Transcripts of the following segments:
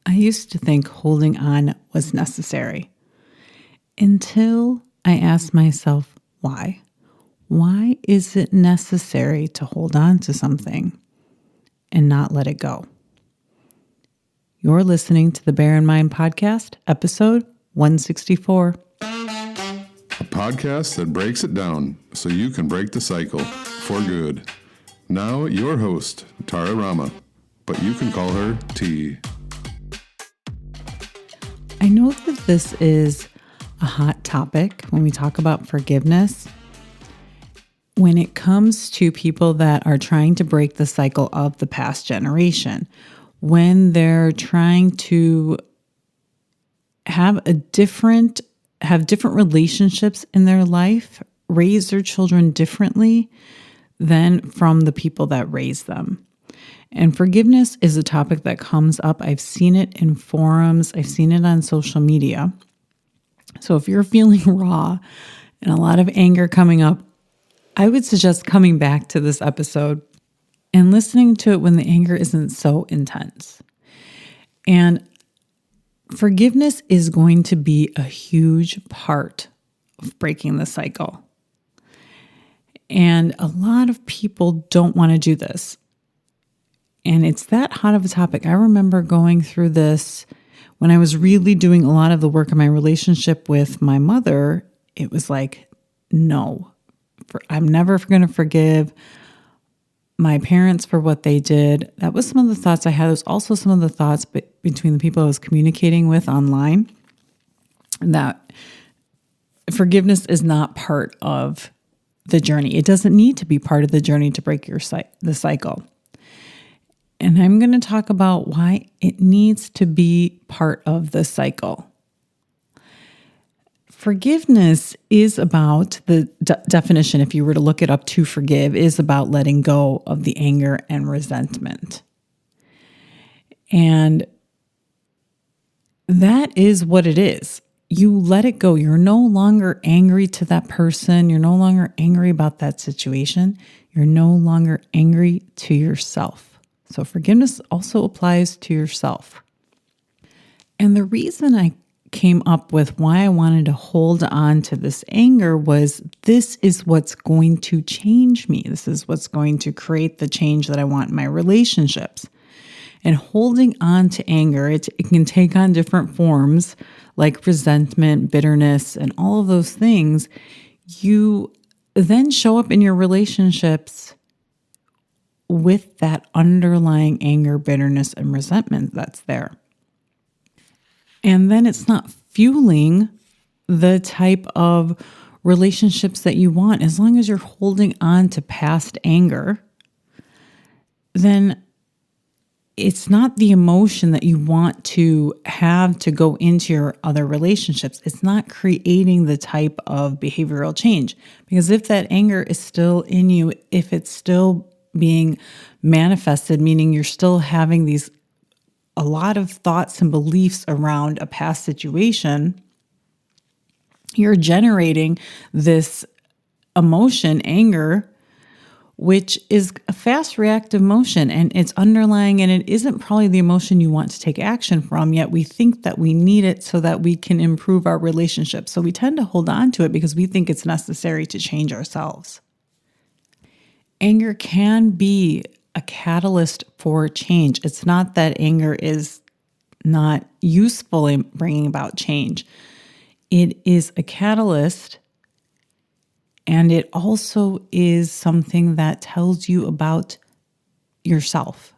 I used to think holding on was necessary until I asked myself, why? Why is it necessary to hold on to something and not let it go? You're listening to the Bear in Mind podcast, episode 164. A podcast that breaks it down so you can break the cycle for good. Now, your host, Tara Rama, but you can call her T. I know that this is a hot topic when we talk about forgiveness. When it comes to people that are trying to break the cycle of the past generation, when they're trying to have different relationships in their life, raise their children differently than from the people that raise them. And forgiveness is a topic that comes up. I've seen it in forums. I've seen it on social media. So if you're feeling raw and a lot of anger coming up, I would suggest coming back to this episode and listening to it when the anger isn't so intense. And forgiveness is going to be a huge part of breaking the cycle. And a lot of people don't want to do this. And it's that hot of a topic. I remember going through this when I was really doing a lot of the work in my relationship with my mother. It was like, no, I'm never going to forgive my parents for what they did. That was some of the thoughts I had. It was also some of the thoughts between the people I was communicating with online, that forgiveness is not part of the journey. It doesn't need to be part of the journey to break the cycle. And I'm going to talk about why it needs to be part of the cycle. Forgiveness is about, the definition, if you were to look it up, to forgive, is about letting go of the anger and resentment. And that is what it is. You let it go. You're no longer angry to that person. You're no longer angry about that situation. You're no longer angry to yourself. So forgiveness also applies to yourself. And the reason I came up with why I wanted to hold on to this anger was, this is what's going to change me. This is what's going to create the change that I want in my relationships. And holding on to anger, it can take on different forms like resentment, bitterness, and all of those things. You then show up in your relationships with that underlying anger, bitterness, and resentment that's there. And then it's not fueling the type of relationships that you want. As long as you're holding on to past anger, then it's not the emotion that you want to have to go into your other relationships. It's not creating the type of behavioral change. Because if that anger is still in you, if it's still being manifested, meaning you're still having a lot of thoughts and beliefs around a past situation, you're generating this emotion, anger, which is a fast reactive emotion, and it's underlying, and it isn't probably the emotion you want to take action from, yet we think that we need it so that we can improve our relationship. So we tend to hold on to it because we think it's necessary to change ourselves. Anger can be a catalyst for change. It's not that anger is not useful in bringing about change. It is a catalyst, and it also is something that tells you about yourself,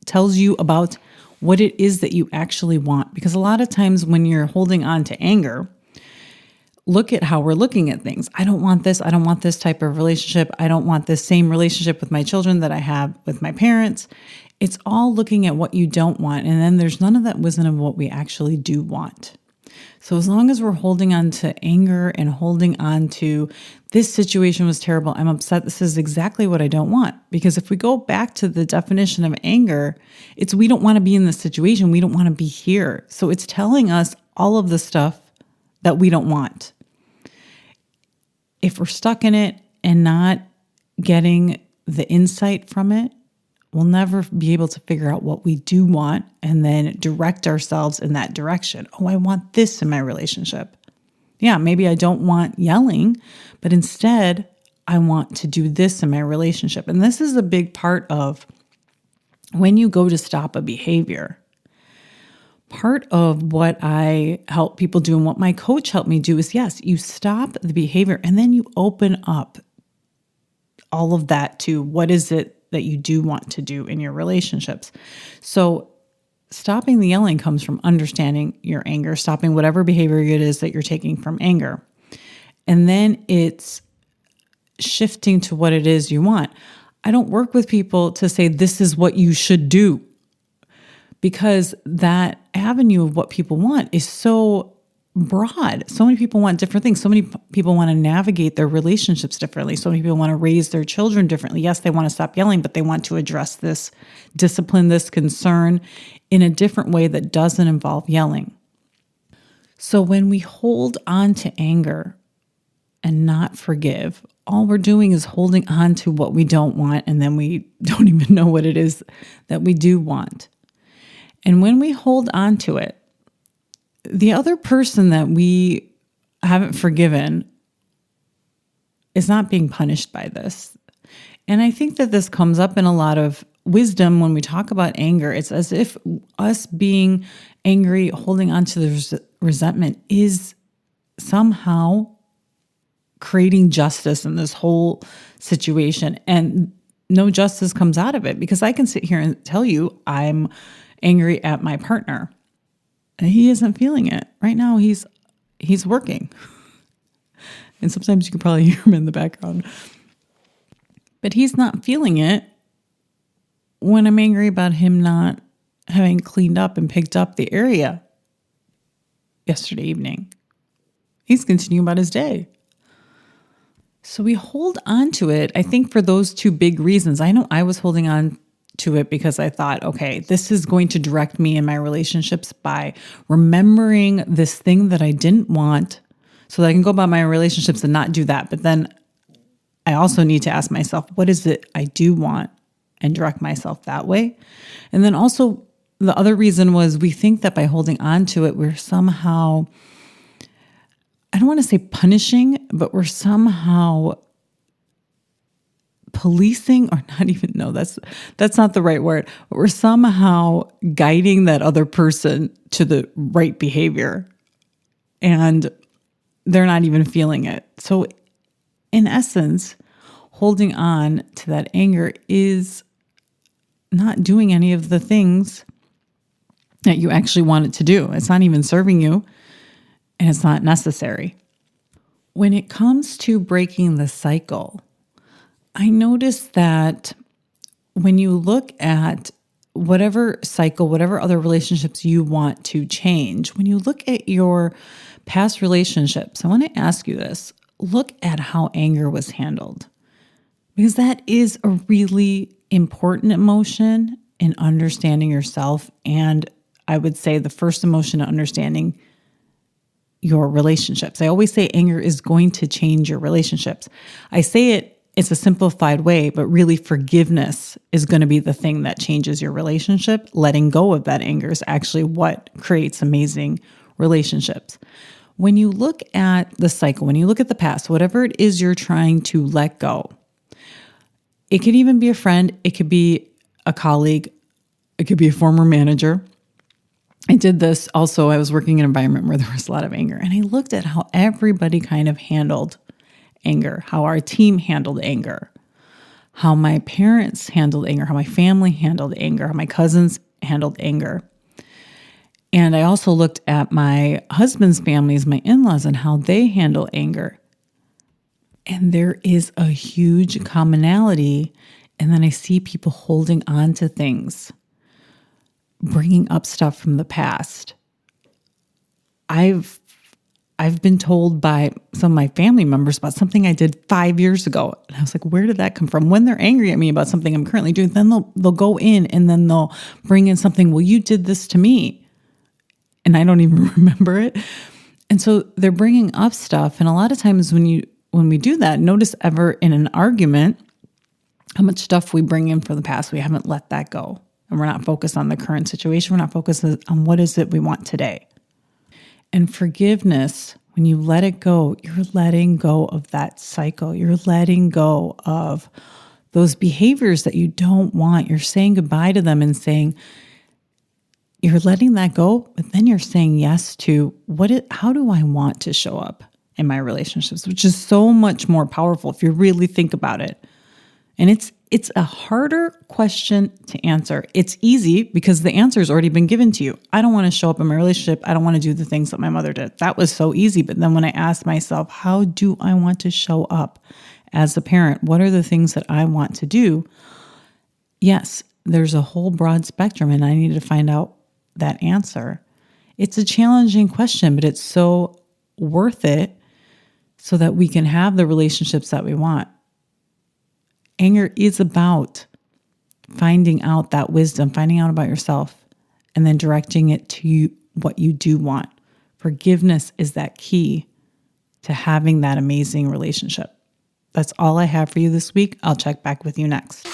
tells you about what it is that you actually want. Because a lot of times when you're holding on to anger, look at how we're looking at things. I don't want this. I don't want this type of relationship. I don't want this same relationship with my children that I have with my parents. It's all looking at what you don't want. And then there's none of that wisdom of what we actually do want. So as long as we're holding on to anger and holding on to, this situation was terrible, I'm upset, this is exactly what I don't want. Because if we go back to the definition of anger, it's we don't want to be in this situation. We don't want to be here. So it's telling us all of the stuff that we don't want. If we're stuck in it and not getting the insight from it, We'll never be able to figure out what we do want and then direct ourselves in that direction. Oh, I want this in my relationship. Yeah, maybe I don't want yelling, but instead I want to do this in my relationship. And this is a big part of when you go to stop a behavior. Part of what I help people do and what my coach helped me do is, yes, you stop the behavior and then you open up all of that to what is it that you do want to do in your relationships. So stopping the yelling comes from understanding your anger, stopping whatever behavior it is that you're taking from anger. And then it's shifting to what it is you want. I don't work with people to say, this is what you should do, because that avenue of what people want is so broad. So many people want different things. So many people want to navigate their relationships differently. So many people want to raise their children differently. Yes, they want to stop yelling, but they want to address this discipline, this concern in a different way that doesn't involve yelling. So when we hold on to anger and not forgive, all we're doing is holding on to what we don't want, and then we don't even know what it is that we do want. And when we hold on to it, the other person that we haven't forgiven is not being punished by this. And I think that this comes up in a lot of wisdom when we talk about anger. It's as if us being angry, holding on to the resentment is somehow creating justice in this whole situation. And no justice comes out of it, because I can sit here and tell you I'm angry at my partner. He isn't feeling it. Right now, he's working. And sometimes you can probably hear him in the background. But he's not feeling it when I'm angry about him not having cleaned up and picked up the area yesterday evening. He's continuing about his day. So we hold on to it, I think, for those two big reasons. I know I was holding on to it because I thought, okay, this is going to direct me in my relationships by remembering this thing that I didn't want so that I can go about my relationships and not do that. But then I also need to ask myself, what is it I do want, and direct myself that way. And then also the other reason was we think that by holding on to it, we're somehow, I don't want to say punishing, but we're somehow policing, or not even, no, that's not the right word. But we're somehow guiding that other person to the right behavior, and they're not even feeling it. So in essence, holding on to that anger is not doing any of the things that you actually want it to do. It's not even serving you, and it's not necessary. When it comes to breaking the cycle, I noticed that when you look at whatever cycle, whatever other relationships you want to change, when you look at your past relationships, I want to ask you this. Look at how anger was handled, because that is a really important emotion in understanding yourself. And I would say the first emotion in understanding your relationships. I always say anger is going to change your relationships. I say it's a simplified way, but really forgiveness is going to be the thing that changes your relationship. Letting go of that anger is actually what creates amazing relationships. When you look at the cycle, when you look at the past, whatever it is you're trying to let go, it could even be a friend, it could be a colleague, it could be a former manager. I did this also. I was working in an environment where there was a lot of anger, and I looked at how everybody kind of handled anger, how our team handled anger, how my parents handled anger, how my family handled anger, how my cousins handled anger. And I also looked at my husband's families, my in-laws, and how they handle anger. And there is a huge commonality. And then I see people holding on to things, bringing up stuff from the past. I've been told by some of my family members about something I did 5 years ago. And I was like, where did that come from? When they're angry at me about something I'm currently doing, then they'll go in and then they'll bring in something, well, you did this to me. And I don't even remember it. And so they're bringing up stuff. And a lot of times when we do that, notice ever in an argument, How much stuff we bring in from the past, we haven't let that go. And we're not focused on the current situation. We're not focused on what is it we want today. And forgiveness, when you let it go, you're letting go of that cycle. You're letting go of those behaviors that you don't want. You're saying goodbye to them and saying, you're letting that go, but then you're saying yes to how do I want to show up in my relationships, which is so much more powerful if you really think about it. And it's a harder question to answer. It's easy because the answer has already been given to you. I don't want to show up in my relationship. I don't want to do the things that my mother did. That was so easy. But then when I asked myself, how do I want to show up as a parent? What are the things that I want to do? Yes, there's a whole broad spectrum, and I need to find out that answer. It's a challenging question, but it's so worth it so that we can have the relationships that we want. Anger is about finding out that wisdom, finding out about yourself, and then directing it to what you do want. Forgiveness is that key to having that amazing relationship. That's all I have for you this week. I'll check back with you next.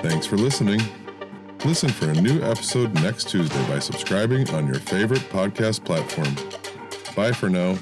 Thanks for listening. Listen for a new episode next Tuesday by subscribing on your favorite podcast platform. Bye for now.